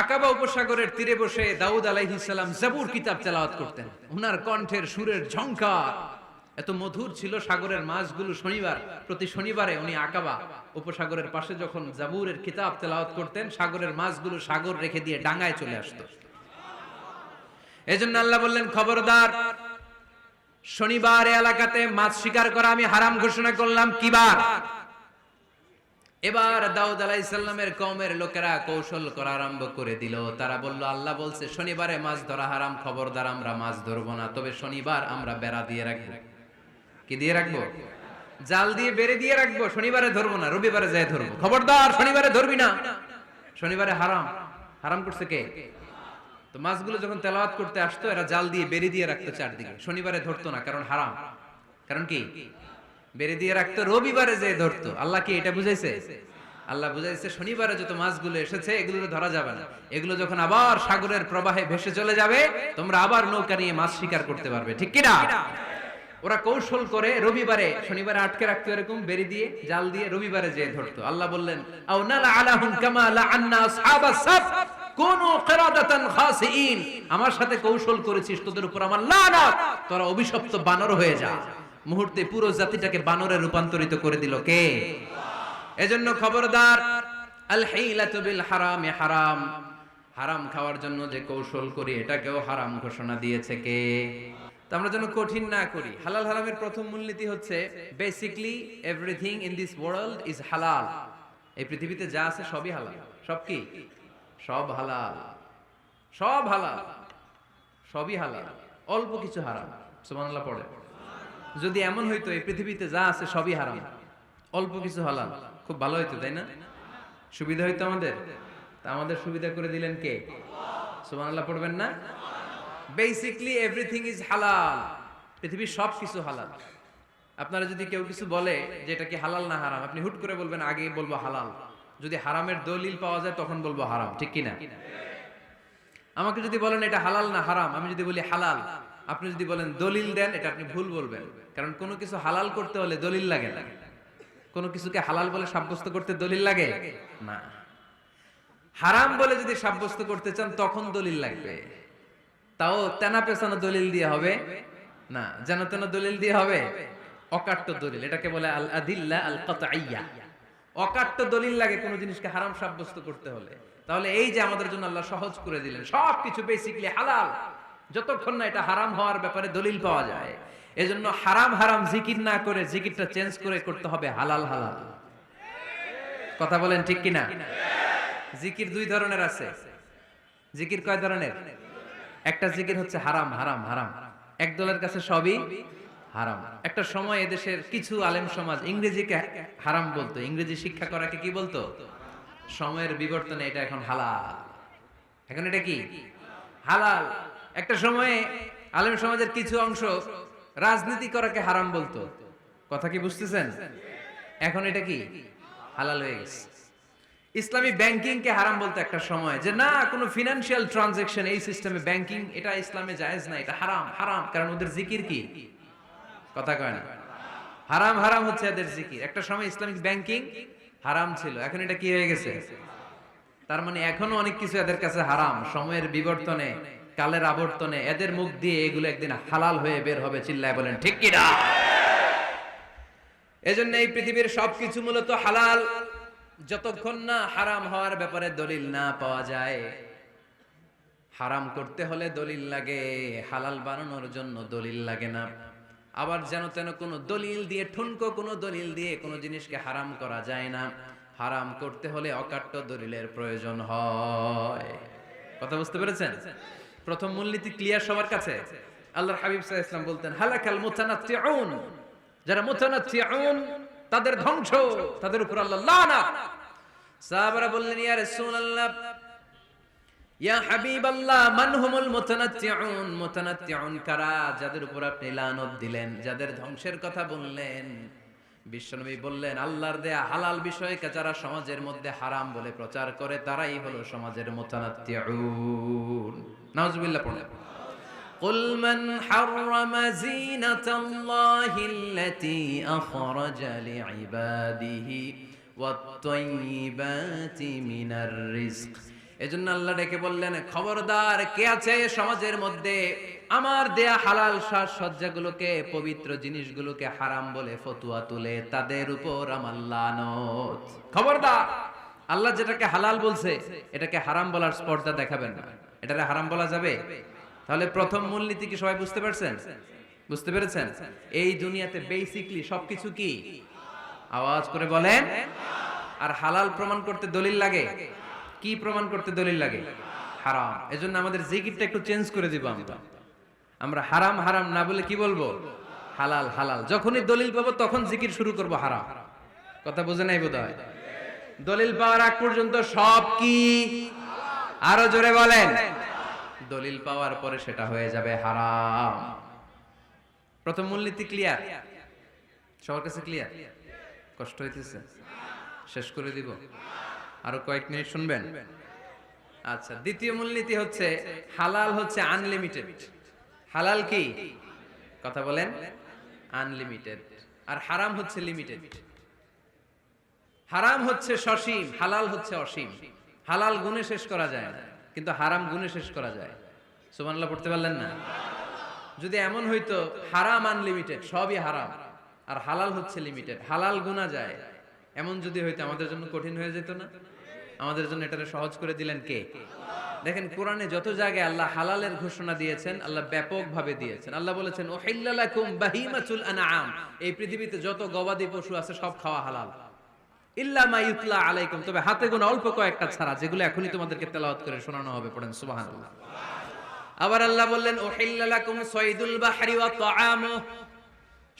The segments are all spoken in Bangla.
আকাবা উপসাগরের তীরে বসে দাউদ আলাইহিস সালাম জাবুর কিতাব তেলাওয়াত করতেন। ওনার কণ্ঠের সুরের ঝংকার এত মধুর ছিল, সাগরের মাছগুলো প্রতি শনিবারে উনি আকাবা উপসাগরের পাশে যখন জাবুরের কিতাব তেলাওয়াত করতেন, সাগরের মাছগুলো সাগর রেখে দিয়ে ডাঙায় চলে আসতো। এজন্য আল্লাহ বললেন, খবরদার, শনিবার এলাকাতে মাছ শিকার করা আমি হারাম ঘোষণা করলাম। কিবার? এবার দাউদ আলাইহিস সালামের কওমের লোকেরা কৌশল করা আরম্ভ করে দিল। তারা বলল, আল্লাহ বলছে শনিবারে মাছ ধরা হারাম, খবরদার আমরা মাছ ধরবো না, তবে শনিবার আমরা বেড়া দিয়ে রাখবো। কি দিয়ে রাখবো? জাল দিয়ে বেড়ে দিয়ে রাখবো। শনিবারে ধরবো না, রবিবারে যাই ধরবো। খবরদার, শনিবারে ধরবি না, শনিবারে হারাম। হারাম করছে কে? তো মাছগুলো যখন তেলাওয়াত করতে আসতো, এরা জাল দিয়ে বেড়ে দিয়ে রাখতো চারদিকে, শনিবারে ধরতো না, কারণ হারাম। কারণ কি? বেড়ে দিয়ে রাখতো, রবিবারে যে ধরতো। আল্লাহ কি এটা বুঝাইছে? আল্লাহ বুঝাইছে শনিবারে যত মাছগুলো এসেছে এগুলো ধরা যাবে না, এগুলো যখন আবার সাগরের প্রবাহে ভেসে চলে যাবে, তোমরা আবার নৌকা নিয়ে মাছ শিকার করতে পারবে। ঠিক কি না? ওরা কৌশল করে রবিবারে, শনিবারে আটকে রাখতো, এরকম বেড়ে দিয়ে জাল দিয়ে রবিবারে যে ধরতো। আল্লাহ বললেন, আও নালা আলাহুম কামা লাআন্না আসহাবাস সাফ কুনু কিরাদাতান খাসিইন। আমার সাথে কৌশল করেছিস, তোদের উপর আমার লানত, তোরা অভিশপ্ত বানর হয়ে যা। মুহূর্তে পুরো জাতিটাকে বানরে রূপান্তরিত করে দিল কে? এজন্য খবরদার, আল হিলাতু বিল হারামি হারাম। হারাম খাওয়ার জন্য যে কৌশল করি এটাকেও হারাম ঘোষণা দিয়েছে কে? তো আমরা যেন কঠিন না করি। হালাল হারামের প্রথম মূলনীতি হচ্ছে basically everything in this world is হালাল। এই পৃথিবীতে যা আছে সবই হালাল। সব কি? সব হালাল, সব হালাল, সবই হালাল, অল্প কিছু হারাম। সুবহানাল্লাহ পড়ে। যদি এমন হইতো এই পৃথিবীতে যা আছে সবই হারাম, অল্প কিছু হালাল, খুব ভালো হইতো, তাই না? সুবিধা হইতো আমাদের। তা আমাদের সুবিধা করে দিলেন কে? সুবহানাল্লাহ পড়বেন না? বেসিক্যালি এভরিথিং ইজ হালাল। পৃথিবীর সব কিছু হালাল। আপনারা যদি কেউ কিছু বলে যে এটা কি হালাল না হারাম, আপনি হুট করে বলবেন আগে বলবো হালাল। যদি হারামের দলিল পাওয়া যায় তখন বলবো হারাম। ঠিক কি না? আমাকে যদি বলেন এটা হালাল না হারাম, আমি যদি বলি হালাল, আপনি যদি বলেন দলিল দেন, এটা আপনি ভুল বলবেন। কারণ কোনো কিছু হালাল করতে হলে দলিল লাগে না। কোনো কিছুকে হালাল বলে সাব্যস্ত করতে দলিল লাগে না। হারাম বলে যদি সাব্যস্ত করতে চান তখন দলিল লাগবে। তাও তেনা পেছানো দলিল দিয়ে হবে না, যেন তেন দলিল দিয়ে হবে, অকাট্য দলিল। এটাকে বলে আল আদিল্লা আল কাতঈয়া। অকাট্য দলিল লাগে কোনো জিনিসকে হারাম সাব্যস্ত করতে হলে। তাহলে এই যে আমাদের জন্য আল্লাহ সহজ করে দিলেন, সবকিছু বেসিক্যালি হালাল যতক্ষণ না এটা হারাম হওয়ার ব্যাপারে দলিল পাওয়া যায়। এজন্য হারাম হারাম জিকির না করে জিকিরটা চেঞ্জ করে করতে হবে হালাল হালাল। কথা বলেন ঠিক কিনা? জিকির দুই ধরনের আছে। জিকির কয় ধরনের? একটা জিকির হচ্ছে হারাম হারাম হারাম, এক দলের কাছে সবই হারাম। একটা সময় এদেশের কিছু আলেম সমাজ ইংরেজিকে হারাম বলতো, ইংরেজি শিক্ষা করাকে কি বলতো? সময়ের বিবর্তনে এটা এখন হালাল। এখন এটা কি? হালাল। একটা সময়ে আলেম সমাজের কিছু অংশ রাজনীতি করাকে হারাম বলতো। কথা কি বুঝতেছেন? এখন এটা কি? হালাল হয়ে গেছে। ইসলামী ব্যাংকিং কে হারাম বলতে একটা সময়, যে না কোনো ফিনান্সিয়াল ট্রানজাকশন এই সিস্টেমে ব্যাংকিং এটা ইসলামে জায়েজ না, এটা হারাম হারাম। কারণ ওদের জিকির কি? কথা কয় না? হারাম হারাম হচ্ছে এদের জিকির। একটা সময় ইসলামিক ব্যাংকিং হারাম ছিল, এখন এটা কি হয়ে গেছে? তার মানে এখনো অনেক কিছু এদের কাছে হারাম। সময়ের বিবর্তনে, কালের আবর্তনে এদের মুখ দিয়ে এগুলো একদিন হালাল হয়ে বের হবে। চিল্লায় বলেন ঠিক কি না? এজন্য এই পৃথিবীর সবকিছু মূলত হালাল যতক্ষণ না হারাম হওয়ার ব্যাপারে দলিল না পাওয়া যায়। হারাম করতে হলে দলিল লাগে, হালাল বানানোর জন্য দলিল লাগে না। আবার যেন তেন কোনো দলিল দিয়ে, ঠুনকো কোনো দলিল দিয়ে কোনো জিনিসকে হারাম করা যায় না। হারাম করতে হলে অকাট্য দলিলের প্রয়োজন হয়। কথা বুঝতে পেরেছেন? প্রথম মূলনীতি ক্লিয়ার সবার কাছে? আল্লাহর হাবিব সাল্লাল্লাহু আলাইহি ওয়াসাল্লাম বলতেন, হালাকাল মুতানাত্তিউন। যারা মুতানাত্তিউন তাদের ধ্বংস, তাদের উপর আল্লাহ লানাত। সাহাবারা বললেন, ইয়া রাসূলুল্লাহ, ইয়া হাবিবাল্লাহ, মান হুমুল মুতানাত্তিউন? মুতানাত্তিউন কারা যাদের উপর আপনি লানত দিলেন, যাদের ধ্বংসের কথা বললেন? বিশ্বনবী বললেন, আল্লাহর দেয়া হালাল বিষয়কে যারা সমাজের মধ্যে হারাম বলে প্রচার করে তারাই হলো সমাজের মুতানাত্তিউন। নাউজুবিল্লাহ পড়েন। قل من حرم زينة الله التي أخرج لعباده والطيبات من الرزق এজন্য আল্লাহ ডেকে বললেন, খবরদার, কে আছে সমাজের মধ্যে আমার দেয়া হালাল সাজসজ্জাগুলোকে, পবিত্র জিনিসগুলোকে হারাম বলে ফতোয়া তুলে, তাদের উপর আমার লানত। খবরদার, আল্লাহ যেটাকে হালাল বলছে এটাকে হারাম বলার স্পর্ধা দেখাবেন না। এটারে হারাম বলা যাবে? তাহলে প্রথম মূলনীতি কি সবাই বুঝতে পারছেন? বুঝতে পেরেছেন? এই দুনিয়াতে বেসিকলি সবকিছু কি? আওয়াজ করে বলেন। আর হালাল প্রমাণ করতে দলিল লাগে। কি প্রমাণ করতে দলিল লাগে? হারাম। এজন্য আমাদের জিকিরটা একটু চেঞ্জ করে দিব। আমরা হারাম হারাম না বলে কি বলবো? হালাল হালাল। যখনই দলিল পাবো তখন জিকির শুরু করব হারাম। কথা বুঝে নাই বোধহয়? দলিল পাওয়ার আগ পর্যন্ত সব কি? আরো জোরে বলেন। দলিল পাওয়ার পরে সেটা হয়ে যাবে হারাম। প্রথম মূলনীতি ক্লিয়ার? সবার কাছে ক্লিয়ার? কষ্ট হইতেছে? শেষ করে দিব? আরো কয়েক মিনিট শুনবেন? আচ্ছা, দ্বিতীয় মূলনীতি হচ্ছে হালাল হচ্ছে আনলিমিটেড। হালাল কি? কথা বলেন। আনলিমিটেড। আর হারাম হচ্ছে লিমিটেড। হারাম হচ্ছে সসীম, হালাল হচ্ছে অসীম। হালাল গুণে শেষ করা যায় না, কিন্তু হারাম গুণে শেষ করা যায়। সুবহানাল্লাহ পড়তে পারলেন না? যদি এমন হইতো হারাম আনলিমিটেড, সবই হারাম, আর হালাল হচ্ছে লিমিটেড, হালাল গুণা যায়, এমন যদি হইতো আমাদের জন্য কঠিন হয়ে যেত না? আমাদের জন্য এটাকে সহজ করে দিলেন কে? দেখেন, কোরআনে যত জায়গায় আল্লাহ হালালের ঘোষণা দিয়েছেন, আল্লাহ ব্যাপকভাবে দিয়েছেন। আল্লাহ বলেছেন, উহিল্লা লাকুম বাহিমাতুল আনআম, এই পৃথিবীতে যত গবাদি পশু আছে সব খাওয়া হালাল, ইল্লা মা ইউতলা আলাইকুম, তবে হাতে গোনা অল্প কয়েকটা ছাড়া, যেগুলো এখনই তোমাদেরকে তেলাওয়াত করে শোনানো হবে। পড়েন সুবহানাল্লাহ। আবার আল্লাহ বললেন, উহিল্লা লাকুম সাইদুল বাহরি ওয়া তাআমু,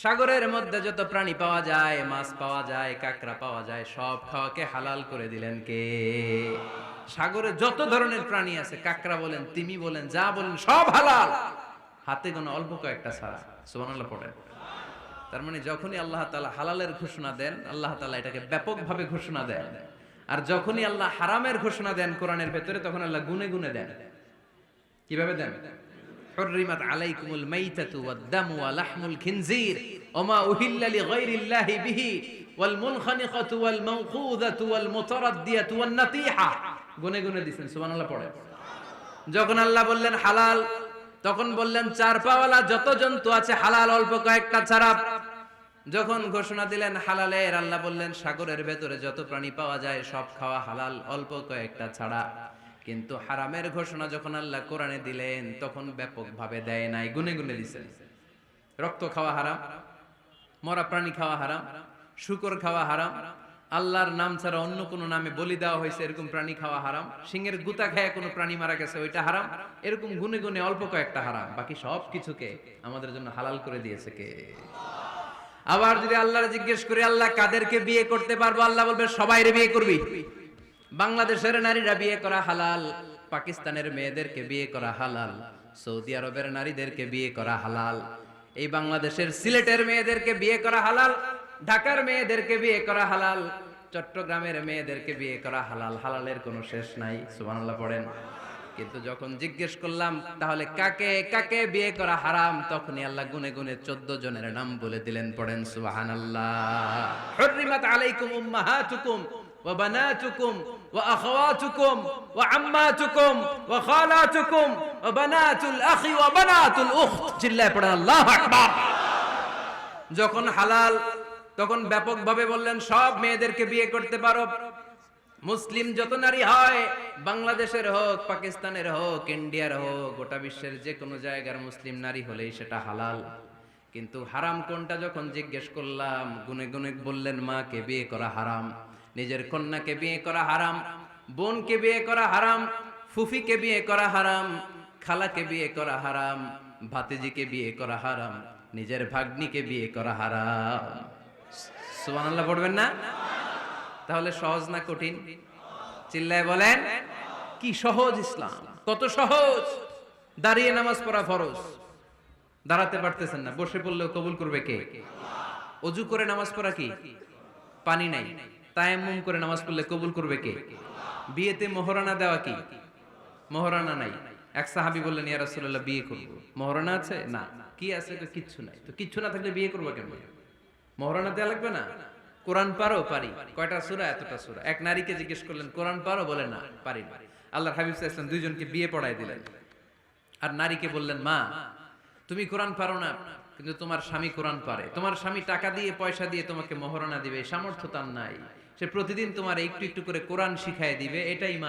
সাগরের মধ্যে যত প্রাণী পাওয়া যায়, মাছ পাওয়া যায়, কাঁকড়া পাওয়া যায়, সব খাওয়াকে হালাল করে দিলেন কে? সাগরে যত ধরনের প্রাণী আছে, কাঁকড়া বলেন, তিমি বলেন, যা বলেন, সব হালাল, হাতে গোনা অল্প কয়েকটা ছাড়া। সুবহানাল্লাহ পড়েন। তার মানে যখনই আল্লাহ তাআলা হালালের ঘোষণা দেন, আল্লাহ তাআলা এটাকে ব্যাপকভাবে ঘোষণা দেন। আর যখনই আল্লাহ হারামের ঘোষণা দেন কোরআনের ভেতরে, তখন আল্লাহ গুনে গুনে দেন। কিভাবে দেন? হুররিমাত আলাইকুমুল মাইতাতু ওয়াদ-দামু ওয়া লাহমুল খিনজির ওয়া মা উহিল্লা লিগাইরিল্লাহি বিহি ওয়াল মুনখানিকাতু ওয়াল মাওকুযাতু ওয়াল মুতারাদ্দিয়াতু ওয়ান নাতিহা, গুনে গুনে দিবেন। সুবহানাল্লাহ পড়েন। যখন আল্লাহ বললেন হালাল, তখন বললেন চার পাওয়ালা যত জন্তু আছে হালাল, অল্প কয়েকটা ছাড়া। যখন ঘোষণা দিলেন হালালের, আল্লাহ বললেন সাগরের ভেতরে যত প্রাণী পাওয়া যায় সব খাওয়া হালাল, অল্প কয়েকটা ছাড়া। কিন্তু হারামের ঘোষণা যখন আল্লাহ কোরআনে দিলেন, তখন ব্যাপকভাবে দেয় নাই, গুনে গুনে দিয়েছেন। রক্ত খাওয়া হারাম, মরা প্রাণী খাওয়া হারাম, শূকর খাওয়া হারাম, আল্লাহর নাম ছাড়া অন্য কোনো নামে বলি দেওয়া হয়েছে এরকম প্রাণী খাওয়া হারাম, সিংহের গুতা খেয়ে কোনো প্রাণী মারা গেছে ওইটা হারাম। এরকম গুনে গুনে অল্প কয়েকটা হারাম, বাকি সব কিছুকে আমাদের জন্য হালাল করে দিয়েছে কে? আবার যদি আল্লাহর জিজ্ঞেস করি, আল্লাহ কাদেরকে বিয়ে করতে পারবো? আল্লাহ বলবে সবাইরে বিয়ে করবি। বাংলাদেশের নারীরা বিয়ে করা হালাল, পাকিস্তানের মেয়েদেরকে বিয়ে করা হালাল, সৌদি আরবের নারীদেরকে বিয়ে করা হালাল, এই বাংলাদেশের সিলেটের মেয়েদেরকে বিয়ে করা হালাল, ঢাকার মেয়েদেরকে বিয়ে করা হালাল, চট্টগ্রামের মেয়েদেরকে বিয়ে করা হালাল। হালালের কোনো শেষ নাই। সুবহানাল্লাহ পড়েন। কিন্তু যখন জিজ্ঞেস করলাম তাহলে কাকে কাকে বিয়ে করা হারাম, তখনই আল্লাহ গুনে গুনে 14 জনের নাম বলে দিলেন। পড়েন সুবহানাল্লাহ। হুররিমাত আলাইকুম উম্মাহাতুকুম ওয়া বানাতুকুম ওয়া আখাওয়াতুকুম ওয়া আম্মাতুকুম ওয়া খালাতুকুম ওয়া বানাতুল আখি ওয়া বানাতুল উখত। চিল্লায় পড়েন আল্লাহু আকবার। যখন হালাল, তখন ব্যাপকভাবে বললেন সব মেয়েদেরকে বিয়ে করতে পারো। মুসলিম যত নারী হয়, বাংলাদেশের হোক, পাকিস্তানের হোক, ইন্ডিয়ার হোক, গোটা বিশ্বের যে কোনো জায়গার মুসলিম নারী হলেই সেটা হালাল। কিন্তু হারাম কোনটা যখন জিজ্ঞেস করলাম, গুনে গুনে বললেন মাকে বিয়ে করা হারাম, নিজের কন্যাকে বিয়ে করা হারাম, বোনকে বিয়ে করা হারাম, ফুফিকে বিয়ে করা হারাম, খালাকে বিয়ে করা হারাম, ভাতিজিকে বিয়ে করা হারাম, নিজের ভাগ্নিকে বিয়ে করা হারাম। সুবহানাল্লাহ পড়বেন না? তাহলে সহজ না কঠিন? চিল্লায় বলেন। কি সহজ ইসলাম, কত সহজ। দাঁড়িয়ে নামাজ পড়া ফরজ, দাঁড়াতে পারতেছেন না, বসে পড়লেও কবুল করবে কে? অজু করে নামাজ পড়া কি? পানি নাই, তায়াম্মুম করে নামাজ পড়লে কবুল করবে কে? বিয়েতে মোহরানা দেওয়া কি? মোহরানা নাই। এক সাহাবী বললেন, ইয়া রাসূলুল্লাহ বিয়ে করব, মোহরানা আছে? না। কি আছে? কিচ্ছু নাই। তো কিচ্ছু না থাকলে বিয়ে করবো কেন? মোহরানা দেওয়া লাগবে না? কোরআন পারো? পারি। কয়টা সূরা? এতটা সূরা। এক নারীকে জিজ্ঞেস করলেন কোরআন পারো? বলে না, পারি না। আল্লাহর হাবিব সাল্লাল্লাহু আলাইহি ওয়াসাল্লাম দুইজনকে বিয়ে পড়ায় দিলেন। আর নারীকে বললেন, মা তুমি কোরআন পারো না, কিন্তু তোমার স্বামী কোরআন পারে। তোমার স্বামী টাকা দিয়ে পয়সা দিয়ে তোমাকে মহরণা দিবে, সামর্থ্য তার নাই। সে প্রতিদিন তোমার একটু একটু করে কোরআন শিখায় দিবে, এটাই মা